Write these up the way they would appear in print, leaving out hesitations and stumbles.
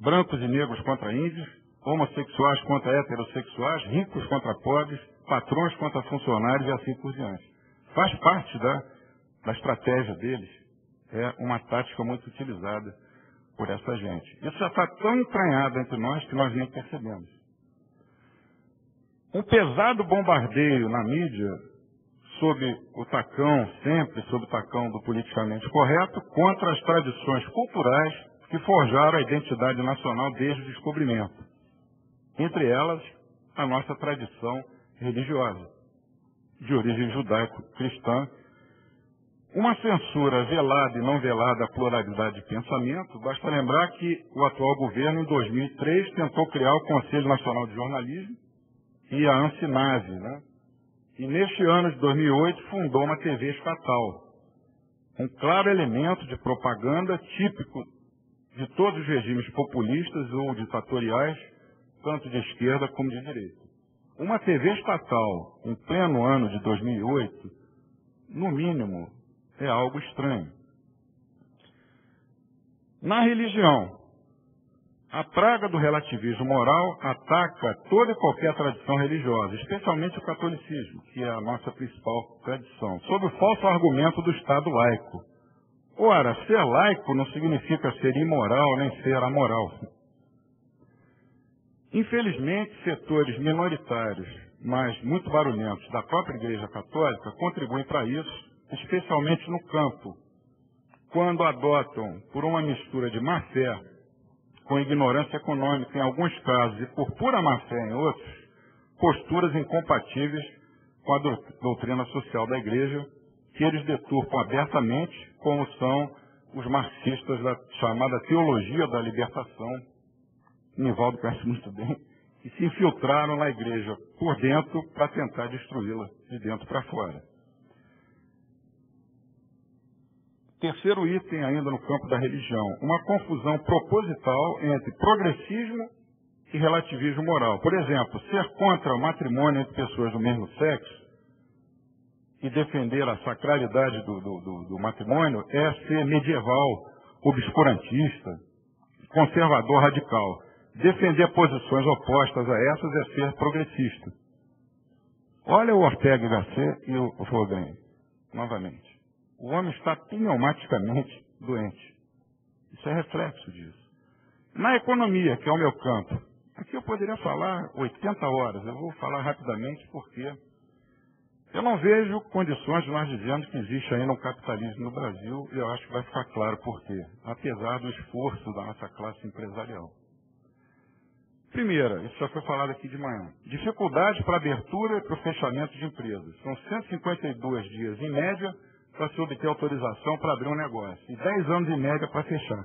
brancos e negros contra índios, homossexuais contra heterossexuais, ricos contra pobres, patrões contra funcionários e assim por diante. Faz parte da estratégia deles. É uma tática muito utilizada por essa gente. Isso já está tão entranhado entre nós que nós nem percebemos. Um pesado bombardeio na mídia sob o tacão, sempre sob o tacão do politicamente correto, contra as tradições culturais que forjaram a identidade nacional desde o descobrimento. Entre elas, a nossa tradição religiosa, de origem judaico-cristã. Uma censura velada e não velada à pluralidade de pensamento. Basta lembrar que o atual governo, em 2003, tentou criar o Conselho Nacional de Jornalismo e a Ancinave, né? E neste ano de 2008 fundou uma TV estatal, um claro elemento de propaganda típico de todos os regimes populistas ou ditatoriais, tanto de esquerda como de direita. Uma TV estatal, em pleno ano de 2008, no mínimo, é algo estranho. Na religião, a praga do relativismo moral ataca toda e qualquer tradição religiosa, especialmente o catolicismo, que é a nossa principal tradição, sob o falso argumento do Estado laico. Ora, ser laico não significa ser imoral nem ser amoral. Infelizmente, setores minoritários, mas muito barulhentos da própria Igreja Católica contribuem para isso, especialmente no campo, quando adotam, por uma mistura de má-fé, com ignorância econômica em alguns casos e por pura má-fé em outros, posturas incompatíveis com a doutrina social da Igreja, que eles deturpam abertamente, como são os marxistas da chamada teologia da libertação, Nivaldo conhece muito bem, que se infiltraram na Igreja por dentro para tentar destruí-la de dentro para fora. Terceiro item ainda no campo da religião, uma confusão proposital entre progressismo e relativismo moral. Por exemplo, ser contra o matrimônio entre pessoas do mesmo sexo e defender a sacralidade do matrimônio é ser medieval, obscurantista, conservador radical. Defender posições opostas a essas é ser progressista. Olha o Ortega y Gasset e o Fauvin, novamente. O homem está pneumaticamente doente. Isso é reflexo disso. Na economia, que é o meu campo, aqui eu poderia falar 80 horas. Eu vou falar rapidamente porque eu não vejo condições de nós dizermos que existe ainda um capitalismo no Brasil e eu acho que vai ficar claro por quê, apesar do esforço da nossa classe empresarial. Primeira, isso já foi falado aqui de manhã, dificuldade para abertura e para o fechamento de empresas. São 152 dias em média para se obter autorização para abrir um negócio e 10 anos em média para fechar.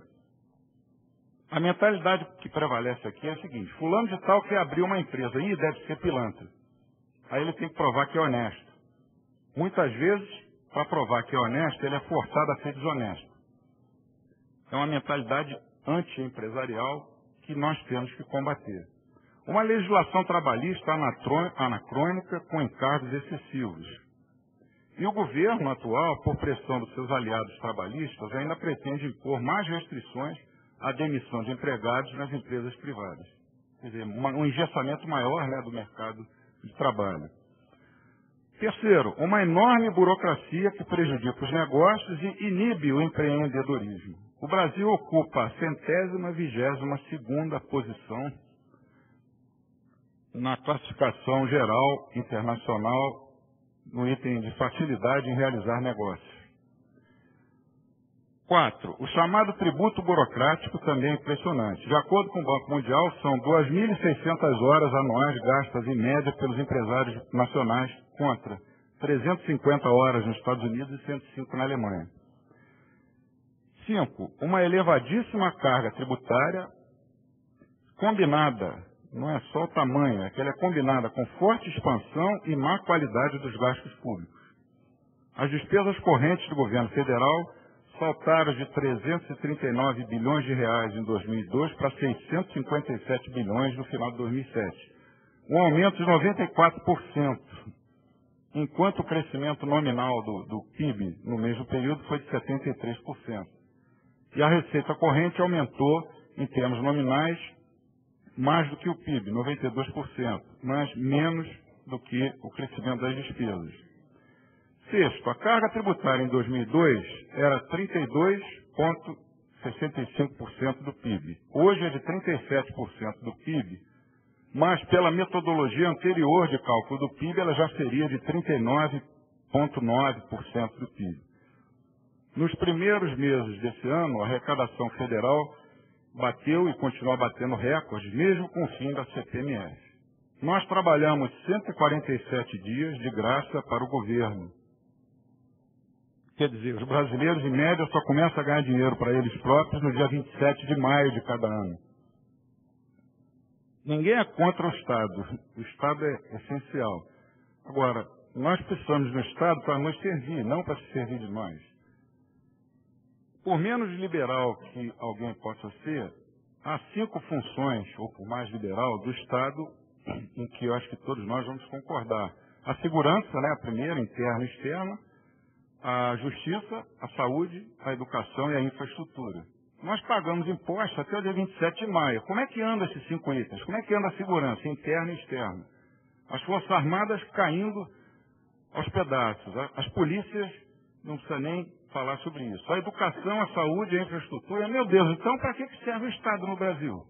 A mentalidade que prevalece aqui é a seguinte: fulano de tal quer abrir uma empresa, e deve ser pilantra. Aí ele tem que provar que é honesto. Muitas vezes, para provar que é honesto, ele é forçado a ser desonesto. É uma mentalidade anti-empresarial que nós temos que combater. Uma legislação trabalhista anacrônica com encargos excessivos. E o governo atual, por pressão dos seus aliados trabalhistas, ainda pretende impor mais restrições à demissão de empregados nas empresas privadas. Quer dizer, um engessamento maior, né, do mercado de trabalho. Terceiro, uma enorme burocracia que prejudica os negócios e inibe o empreendedorismo. O Brasil ocupa a 122ª posição na classificação geral internacional no item de facilidade em realizar negócios. 4. O chamado tributo burocrático também é impressionante. De acordo com o Banco Mundial, são 2.600 horas anuais gastas em média pelos empresários nacionais contra 350 horas nos Estados Unidos e 105 na Alemanha. 5. Uma elevadíssima carga tributária combinada, não é só o tamanho, é que ela é combinada com forte expansão e má qualidade dos gastos públicos. As despesas correntes do governo federal saltaram de 339 bilhões de reais em 2002 para 657 bilhões no final de 2007. Um aumento de 94%, enquanto o crescimento nominal do PIB no mesmo período foi de 73%. E a receita corrente aumentou em termos nominais, mais do que o PIB, 92%, mas menos do que o crescimento das despesas. Sexto, a carga tributária em 2002 era 32,65% do PIB. Hoje é de 37% do PIB, mas pela metodologia anterior de cálculo do PIB, ela já seria de 39,9% do PIB. Nos primeiros meses desse ano, a arrecadação federal bateu e continua batendo recordes, mesmo com o fim da CPMF. Nós trabalhamos 147 dias de graça para o governo. Quer dizer, os brasileiros, em média, só começam a ganhar dinheiro para eles próprios no dia 27 de maio de cada ano. Ninguém é contra o Estado. O Estado é essencial. Agora, nós precisamos do Estado para nos servir, não para se servir de nós. Por menos liberal que alguém possa ser, há 5 funções, ou por mais liberal, do Estado, em que eu acho que todos nós vamos concordar. A segurança, né, a primeira, interna e externa, a justiça, a saúde, a educação e a infraestrutura. Nós pagamos impostos até o dia 27 de maio. Como é que anda esses 5 itens? Como é que anda a segurança, interna e externa? As Forças Armadas caindo aos pedaços. As polícias, não precisa nem falar sobre isso. A educação, a saúde, a infraestrutura. Meu Deus, então para que serve o Estado no Brasil?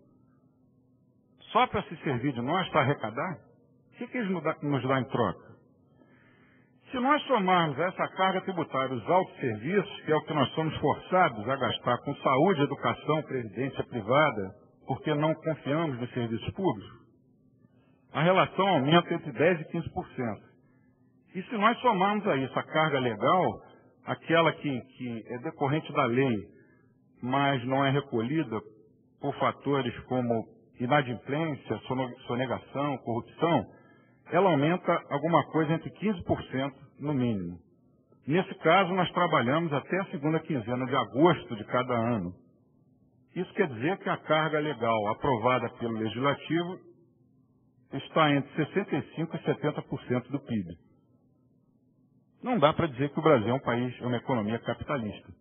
Só para se servir de nós, para arrecadar? O que eles nos dão em troca? Se nós somarmos a essa carga tributária os altos serviços, que é o que nós somos forçados a gastar com saúde, educação, previdência privada, porque não confiamos nos serviços públicos, a relação aumenta entre 10% e 15%. E se nós somarmos a isso a carga legal, aquela que é decorrente da lei, mas não é recolhida por fatores como inadimplência, sonegação, corrupção, ela aumenta alguma coisa entre 15% no mínimo. Nesse caso, nós trabalhamos até a segunda quinzena de agosto de cada ano. Isso quer dizer que a carga legal aprovada pelo Legislativo está entre 65% e 70% do PIB. Não dá para dizer que o Brasil é um país, é uma economia capitalista,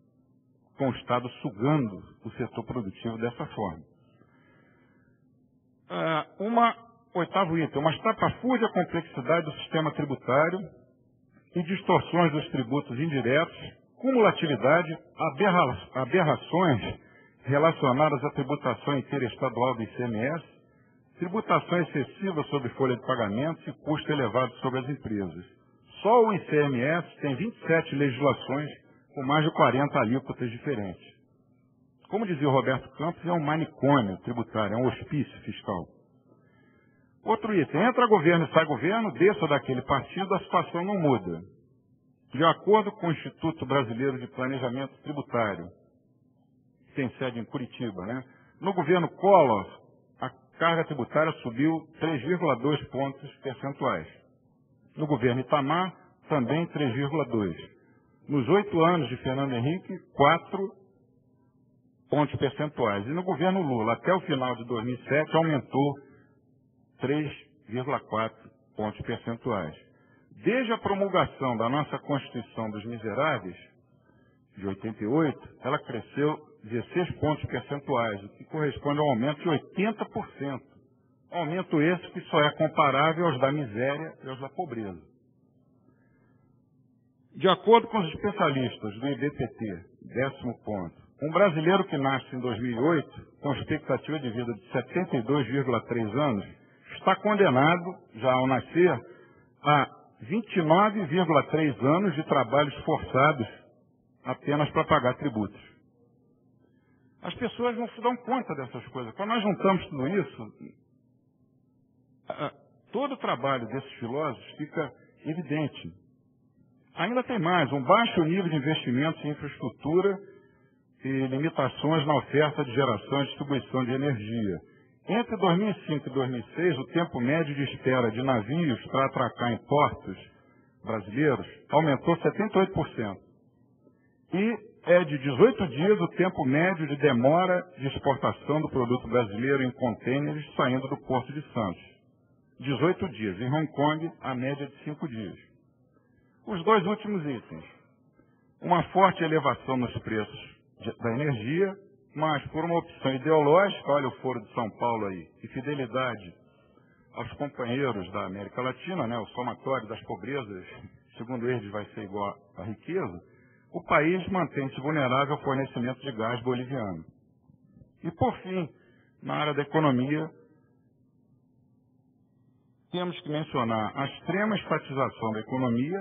com o Estado sugando o setor produtivo dessa forma. Oitavo item, uma estapafúrdia complexidade do sistema tributário e distorções dos tributos indiretos, cumulatividade, aberrações relacionadas à tributação interestadual do ICMS, tributação excessiva sobre folha de pagamentos e custo elevado sobre as empresas. Só o ICMS tem 27 legislações com mais de 40 alíquotas diferentes. Como dizia o Roberto Campos, é um manicômio tributário, é um hospício fiscal. Outro item, entra governo e sai governo, desça daquele partido, a situação não muda. De acordo com o Instituto Brasileiro de Planejamento Tributário, que tem sede em Curitiba, né? No governo Collor, a carga tributária subiu 3,2 pontos percentuais. No governo Itamar, também 3,2. Nos 8 anos de Fernando Henrique, 4 pontos percentuais. E no governo Lula, até o final de 2007, aumentou 3,4 pontos percentuais. Desde a promulgação da nossa Constituição dos Miseráveis, de 88, ela cresceu 16 pontos percentuais, o que corresponde a um aumento de 80%. Aumento esse que só é comparável aos da miséria e aos da pobreza. De acordo com os especialistas do IBPT, 10º ponto, um brasileiro que nasce em 2008, com expectativa de vida de 72,3 anos, está condenado, já ao nascer, a 29,3 anos de trabalhos forçados apenas para pagar tributos. As pessoas não se dão conta dessas coisas. Quando nós juntamos tudo isso, todo o trabalho desses filósofos fica evidente. Ainda tem mais, um baixo nível de investimentos em infraestrutura e limitações na oferta de geração e distribuição de energia. Entre 2005 e 2006, o tempo médio de espera de navios para atracar em portos brasileiros aumentou 78%. E é de 18 dias o tempo médio de demora de exportação do produto brasileiro em contêineres saindo do Porto de Santos. 18 dias. Em Hong Kong, a média de 5 dias. Os 2 últimos itens. Uma forte elevação nos preços da energia mas por uma opção ideológica, olha o Foro de São Paulo aí, e fidelidade aos companheiros da América Latina, né, o somatório das pobrezas, segundo eles, vai ser igual à riqueza, o país mantém-se vulnerável ao fornecimento de gás boliviano. E, por fim, na área da economia, temos que mencionar a extrema estatização da economia,